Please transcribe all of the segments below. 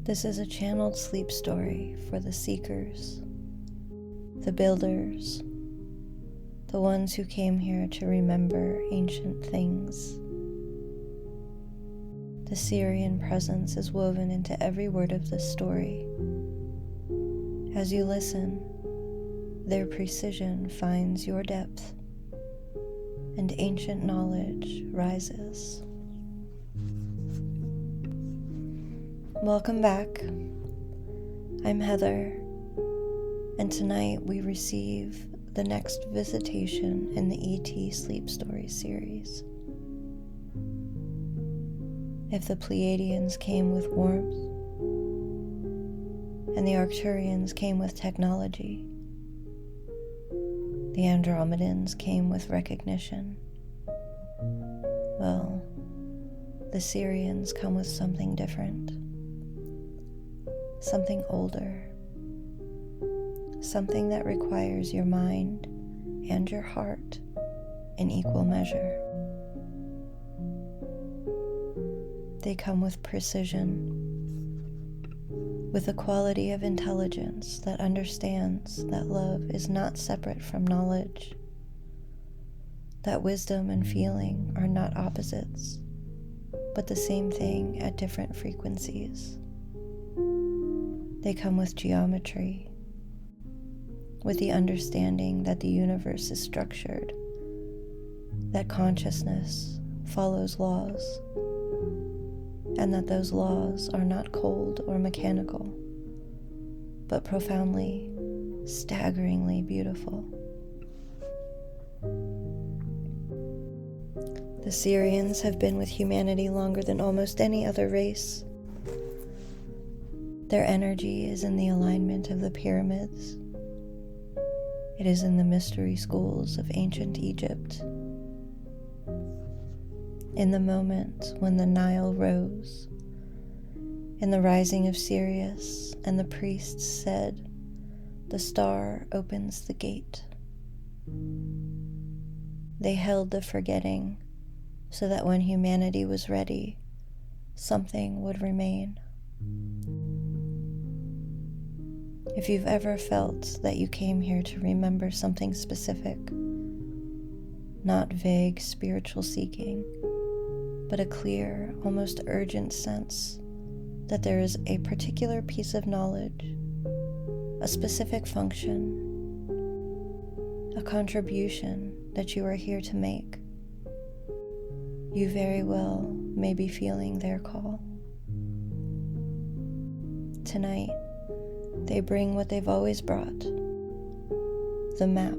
This is a channeled sleep story for the seekers, the builders, the ones who came here to remember ancient things. The Sirian presence is woven into every word of this story. As you listen, their precision finds your depth, and ancient knowledge rises. Welcome back. I'm Heather, and tonight we receive the next visitation in the ET Sleep Stories series. If the Pleiadians came with warmth, and the Arcturians came with technology, the Andromedans came with recognition, well, the Sirians come with something different. Something older, something that requires your mind and your heart in equal measure. They come with precision, with a quality of intelligence that understands that love is not separate from knowledge, that wisdom and feeling are not opposites, but the same thing at different frequencies. They come with geometry, with the understanding that the universe is structured, that consciousness follows laws, and that those laws are not cold or mechanical, but profoundly, staggeringly beautiful. The Sirians have been with humanity longer than almost any other race. Their energy is in the alignment of the pyramids. It is in the mystery schools of ancient Egypt. In the moment when the Nile rose, in the rising of Sirius, and the priests said, "The star opens the gate." They held the forgetting so that when humanity was ready, something would remain. If you've ever felt that you came here to remember something specific, not vague spiritual seeking, but a clear, almost urgent sense that there is a particular piece of knowledge, a specific function, a contribution that you are here to make, you very well may be feeling their call. Tonight, they bring what they've always brought, the map,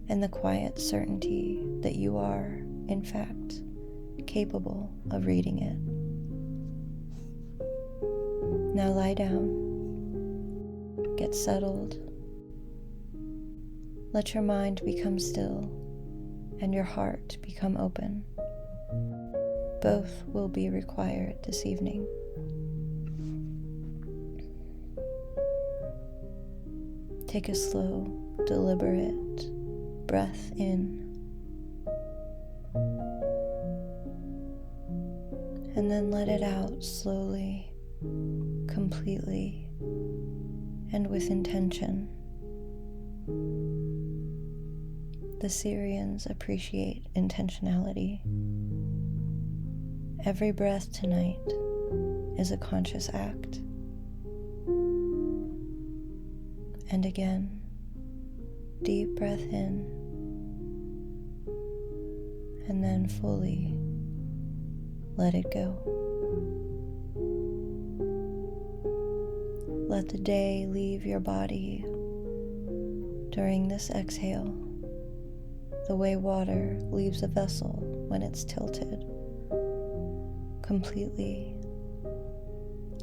and the quiet certainty that you are, in fact, capable of reading it. Now lie down, get settled, let your mind become still, and your heart become open. Both will be required this evening. Take a slow, deliberate breath in, and then let it out slowly, completely, and with intention. The Sirians appreciate intentionality. Every breath tonight is a conscious act. And again, deep breath in, and then fully let it go. Let the day leave your body during this exhale, the way water leaves a vessel when it's tilted, completely,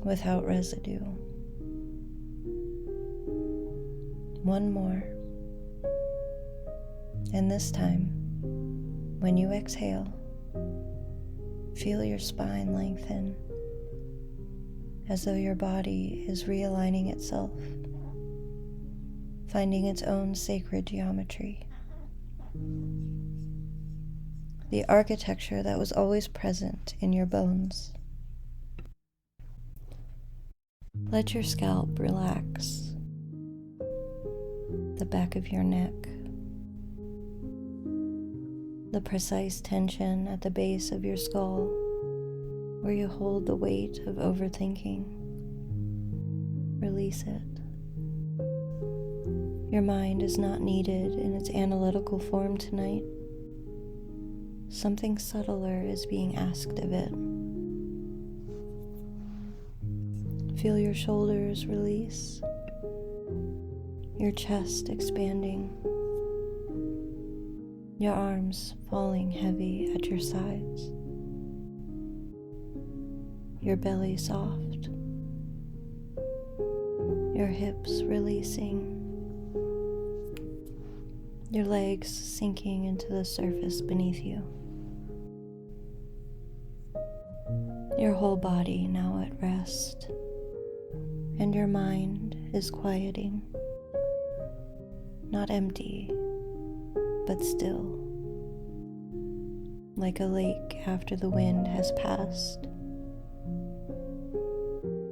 without residue. One more, and this time, when you exhale, feel your spine lengthen, as though your body is realigning itself, finding its own sacred geometry. The architecture that was always present in your bones. Let your scalp relax, the back of your neck, the precise tension at the base of your skull where you hold the weight of overthinking. Release it. Your mind is not needed in its analytical form tonight. Something subtler is being asked of it. Feel your shoulders release, your chest expanding, your arms falling heavy at your sides, your belly soft, your hips releasing, your legs sinking into the surface beneath you. Your whole body now at rest, and your mind is quieting, not empty, but still, like a lake after the wind has passed.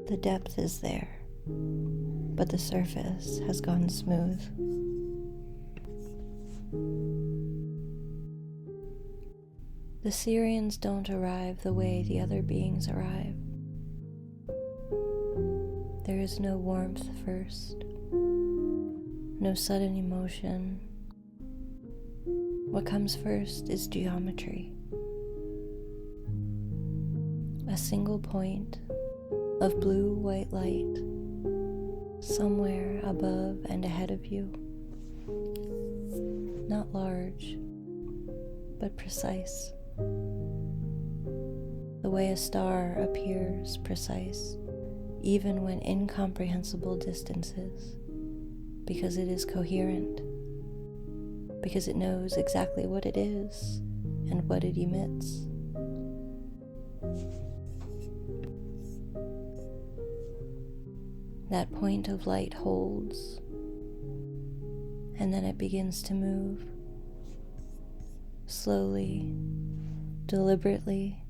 The depth is there, but the surface has gone smooth. The Sirians don't arrive the way the other beings arrive. There is no warmth first, no sudden emotion. What comes first is geometry. A single point of blue-white light somewhere above and ahead of you. Not large, but precise. The way a star appears precise, even when incomprehensible distances, because it is coherent, because it knows exactly what it is and what it emits. That point of light holds, and then it begins to move, slowly, deliberately,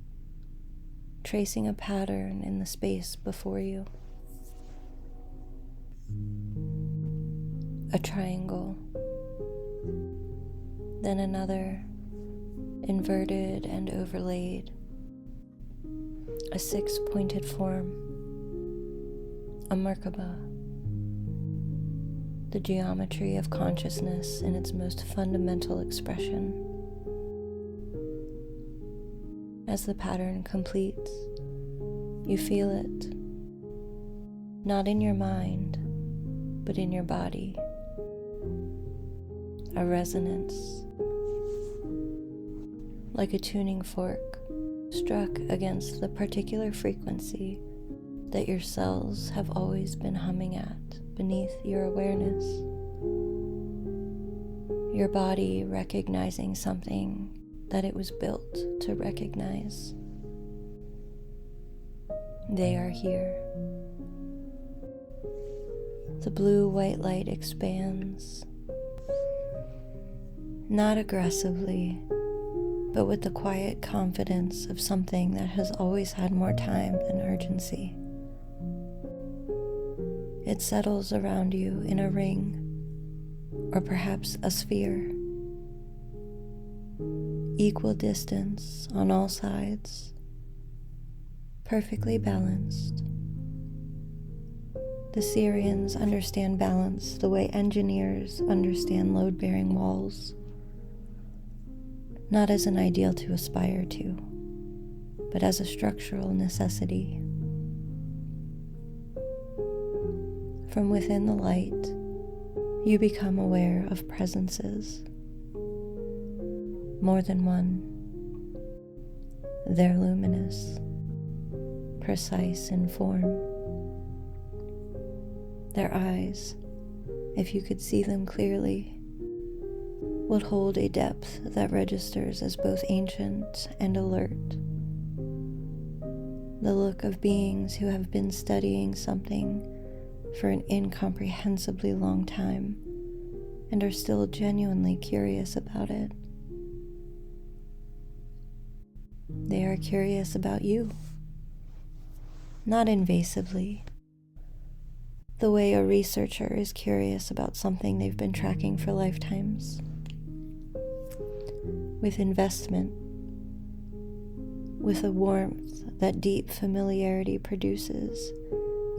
tracing a pattern in the space before you. A triangle, then another, inverted and overlaid, a six-pointed form, a merkaba, the geometry of consciousness in its most fundamental expression. As the pattern completes, you feel it, not in your mind, but in your body, a resonance, like a tuning fork struck against the particular frequency that your cells have always been humming at beneath your awareness. Your body recognizing something that it was built to recognize. They are here. The blue-white light expands, not aggressively, but with the quiet confidence of something that has always had more time than urgency. It settles around you in a ring, or perhaps a sphere. Equal distance on all sides, perfectly balanced. The Sirians understand balance the way engineers understand load-bearing walls, not as an ideal to aspire to, but as a structural necessity. From within the light, you become aware of presences. More than one. They're luminous, precise in form. Their eyes, if you could see them clearly, would hold a depth that registers as both ancient and alert. The look of beings who have been studying something for an incomprehensibly long time and are still genuinely curious about it. They are curious about you, not invasively, the way a researcher is curious about something they've been tracking for lifetimes. With investment, with a warmth that deep familiarity produces,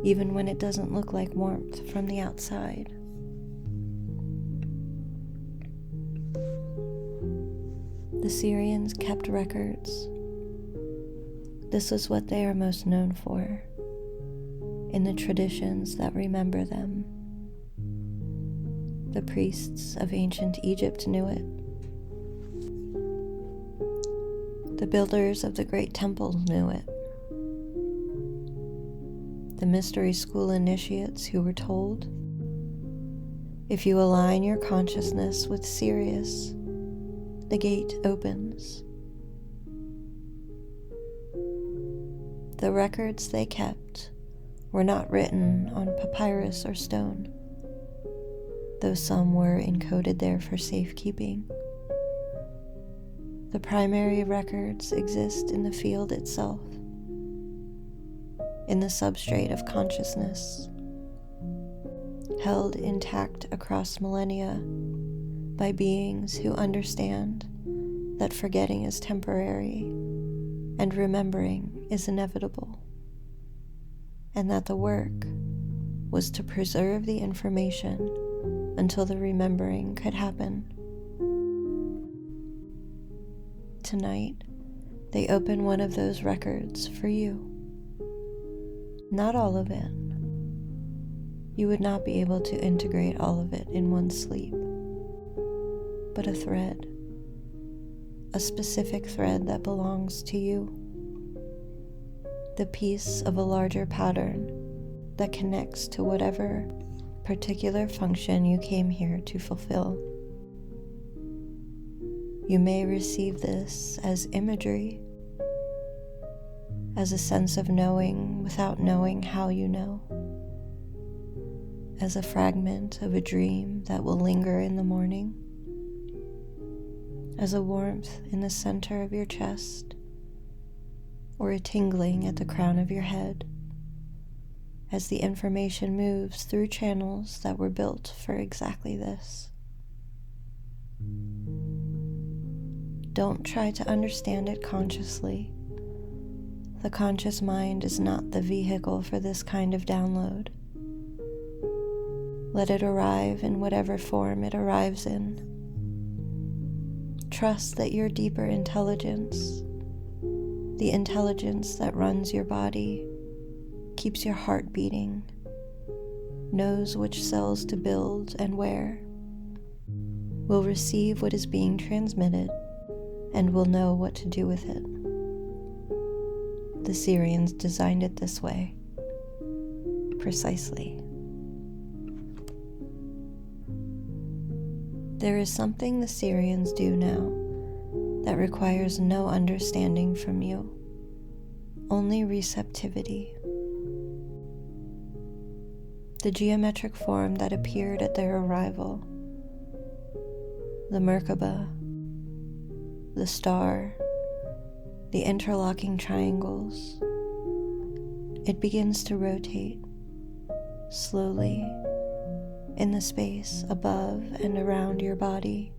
even when it doesn't look like warmth from the outside. The Sirians kept records. This is what they are most known for, in the traditions that remember them. The priests of ancient Egypt knew it. The builders of the great temples knew it. The mystery school initiates who were told, if you align your consciousness with Sirius, the gate opens. The records they kept were not written on papyrus or stone, though some were encoded there for safekeeping. The primary records exist in the field itself, in the substrate of consciousness, held intact across millennia by beings who understand that forgetting is temporary and remembering is inevitable, and that the work was to preserve the information until the remembering could happen. Tonight, they open one of those records for you. Not all of it. You would not be able to integrate all of it in one sleep, but a thread, a specific thread that belongs to you, the piece of a larger pattern that connects to whatever particular function you came here to fulfill. You may receive this as imagery, as a sense of knowing without knowing how you know, as a fragment of a dream that will linger in the morning, as a warmth in the center of your chest, or a tingling at the crown of your head, as the information moves through channels that were built for exactly this. Don't try to understand it consciously. The conscious mind is not the vehicle for this kind of download. Let it arrive in whatever form it arrives in. Trust that your deeper intelligence, the intelligence that runs your body, keeps your heart beating, knows which cells to build and where, will receive what is being transmitted, and will know what to do with it. The Sirians designed it this way, precisely. There is something the Sirians do now that requires no understanding from you, only receptivity. The geometric form that appeared at their arrival, the merkaba, the star, the interlocking triangles, it begins to rotate slowly in the space above and around your body.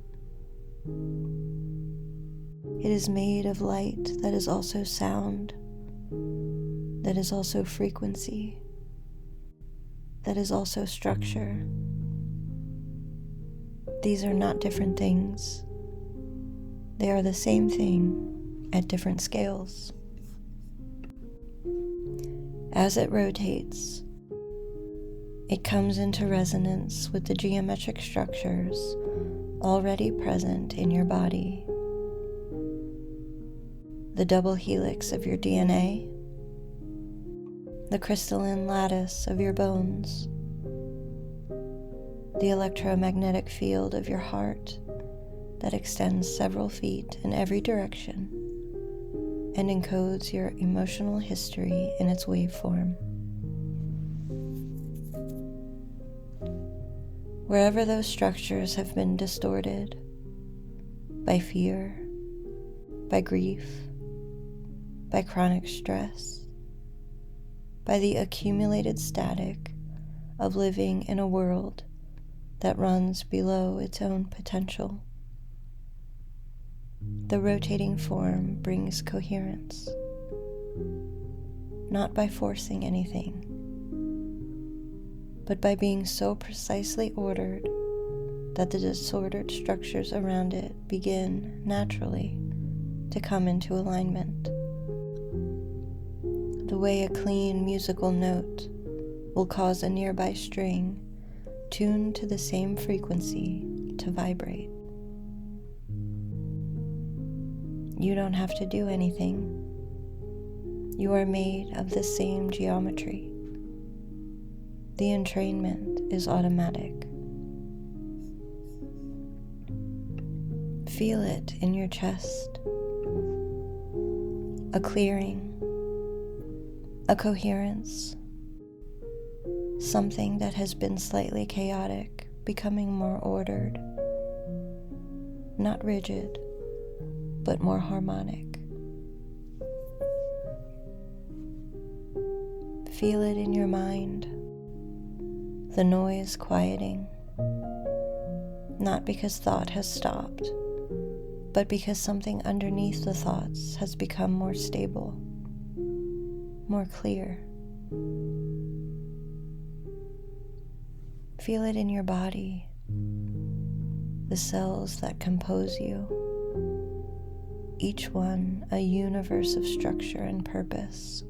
It is made of light that is also sound, that is also frequency, that is also structure. These are not different things. They are the same thing at different scales. As it rotates, it comes into resonance with the geometric structures already present in your body. The double helix of your DNA, the crystalline lattice of your bones, the electromagnetic field of your heart that extends several feet in every direction and encodes your emotional history in its waveform. Wherever those structures have been distorted by fear, by grief, by chronic stress, by the accumulated static of living in a world that runs below its own potential. The rotating form brings coherence, not by forcing anything, but by being so precisely ordered that the disordered structures around it begin naturally to come into alignment. The way a clean musical note will cause a nearby string tuned to the same frequency to vibrate. You don't have to do anything. You are made of the same geometry. The entrainment is automatic. Feel it in your chest. A clearing, a coherence, something that has been slightly chaotic becoming more ordered, not rigid, but more harmonic. Feel it in your mind, the noise quieting, not because thought has stopped, but because something underneath the thoughts has become more stable, more clear. Feel it in your body, the cells that compose you, each one a universe of structure and purpose,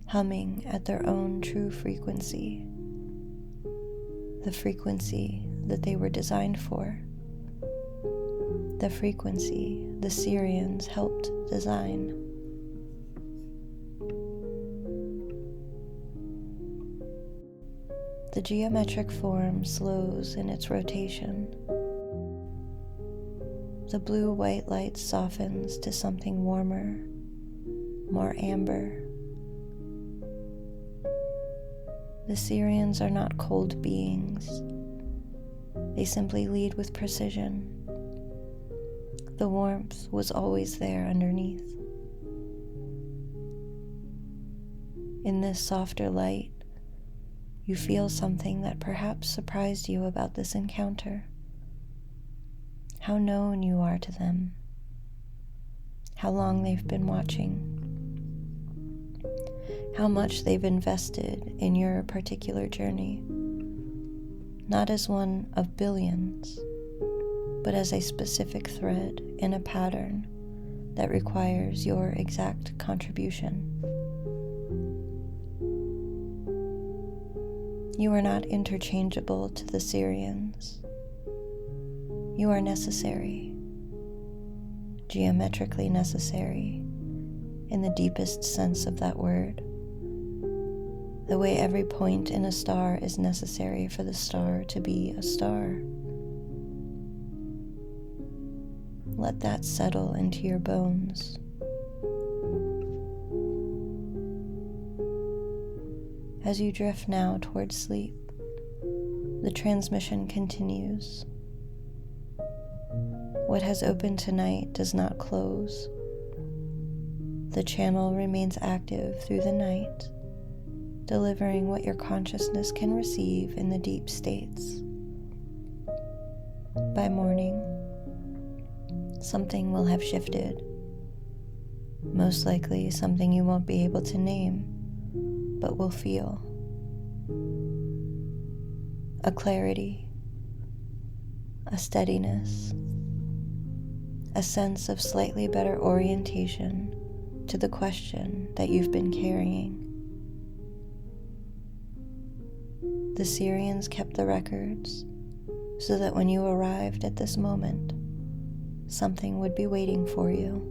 humming at their own true frequency, the frequency that they were designed for, the frequency the Sirians helped design. The geometric form slows in its rotation. The blue-white light softens to something warmer, more amber. The Sirians are not cold beings. They simply lead with precision. The warmth was always there underneath. In this softer light, you feel something that perhaps surprised you about this encounter. How known you are to them. How long they've been watching. How much they've invested in your particular journey. Not as one of billions, but as a specific thread in a pattern that requires your exact contribution. You are not interchangeable to the Sirians. You are necessary, geometrically necessary, in the deepest sense of that word, the way every point in a star is necessary for the star to be a star. Let that settle into your bones. As you drift now towards sleep, the transmission continues. What has opened tonight does not close. The channel remains active through the night, delivering what your consciousness can receive in the deep states. By morning, something will have shifted. Most likely something you won't be able to name, but will feel. A clarity, a steadiness, a sense of slightly better orientation to the question that you've been carrying. The Sirians kept the records so that when you arrived at this moment, something would be waiting for you.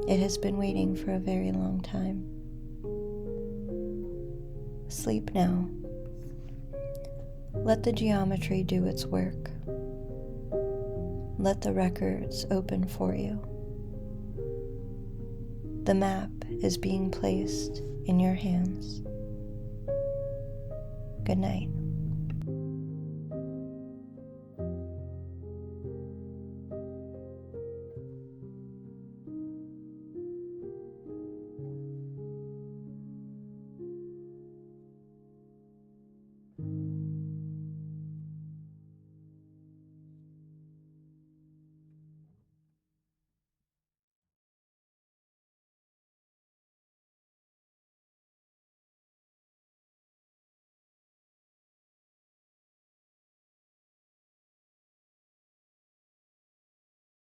It has been waiting for a very long time. Sleep now. Let the geometry do its work. Let the records open for you. The map is being placed in your hands. Good night.